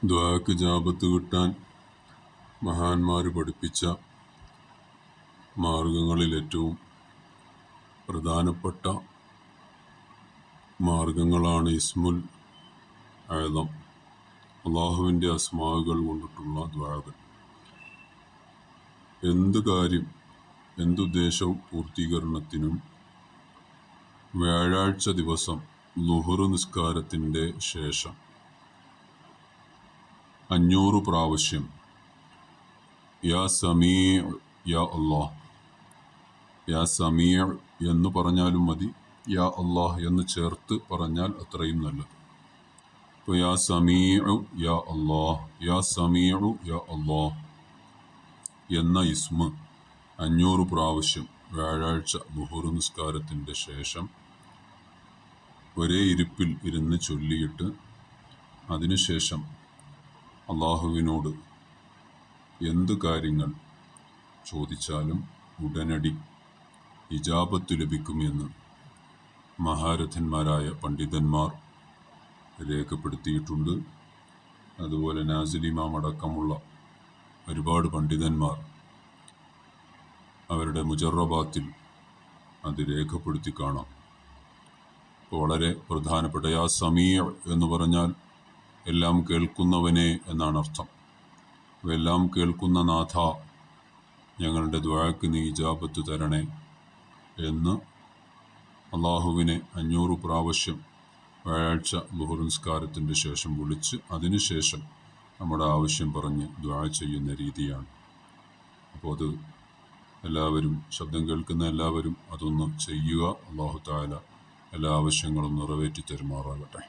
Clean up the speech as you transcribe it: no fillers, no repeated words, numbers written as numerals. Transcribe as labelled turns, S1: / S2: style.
S1: ദുആക്ക് ഇജാബത്ത് കിട്ടാൻ മഹാന്മാർ പഠിപ്പിച്ച മാർഗങ്ങളിൽ ഏറ്റവും പ്രധാനപ്പെട്ട മാർഗങ്ങളാണ് ഇസ്മുൽ അഅ്ദം, അള്ളാഹുവിൻ്റെ അസ്മാകൾ കൊണ്ടിട്ടുള്ള ദുആകൾ. എന്ത് കാര്യം, എന്തുദ്ദേശവും പൂർത്തീകരണത്തിനും വ്യാഴാഴ്ച ദിവസം ളുഹ്ർ നിസ്കാരത്തിൻ്റെ ശേഷം 500 പ്രാവശ്യം യാ സമീഉ യാ അല്ലാഹ്, യാ സമീഉ എന്ന് പറഞ്ഞാലും മതി, യാ അല്ലാഹ് എന്ന് ചേർത്ത് പറഞ്ഞാൽ അത്രയും നല്ലത്. ഇപ്പോൾ യാ സമീഉ യാ അല്ലാഹ്, യാ സമീഉ യാ അല്ലാഹ് എന്ന ഇസ്മ 500 പ്രാവശ്യം വ്യാഴാഴ്ച ളുഹ്ർ നിസ്കാരത്തിൻ്റെ ശേഷം ഒരേ ഇരിപ്പിൽ ഇരുന്ന് ചൊല്ലിയിട്ട് അതിനുശേഷം അള്ളാഹുവിനോട് എന്ത് കാര്യങ്ങൾ ചോദിച്ചാലും ഉടനടി ഇജാബത്ത് ലഭിക്കുമെന്ന് മഹാരഥന്മാരായ പണ്ഡിതന്മാർ രേഖപ്പെടുത്തിയിട്ടുണ്ട്. അതുപോലെ നാസിൽ ഇമാം അടക്കമുള്ള ഒരുപാട് പണ്ഡിതന്മാർ അവരുടെ മുജറബാത്തിൽ അത് രേഖപ്പെടുത്തി കാണാം. വളരെ പ്രധാനപ്പെട്ട യാ സമീഉ എന്ന് പറഞ്ഞാൽ എല്ലാം കേൾക്കുന്നവനെ എന്നാണ് അർത്ഥം. എല്ലാം കേൾക്കുന്ന നാഥ, ഞങ്ങളുടെ ദുആക്ക് നീ ഇജാബത്ത് തരണേ എന്ന് അള്ളാഹുവിനെ 500 പ്രാവശ്യം വ്യാഴാഴ്ച ളുഹ്ർ നിസ്കാരത്തിൻ്റെ ശേഷം വിളിച്ച് അതിനുശേഷം നമ്മുടെ ആവശ്യം പറഞ്ഞ് ദുആ ചെയ്യുന്ന രീതിയാണ്. അപ്പോൾ അത് എല്ലാവരും, ശബ്ദം കേൾക്കുന്ന എല്ലാവരും അതൊന്ന് ചെയ്യുക. അല്ലാഹു തആല എല്ലാ ആവശ്യങ്ങളും നിറവേറ്റി തരുമാറാകട്ടെ.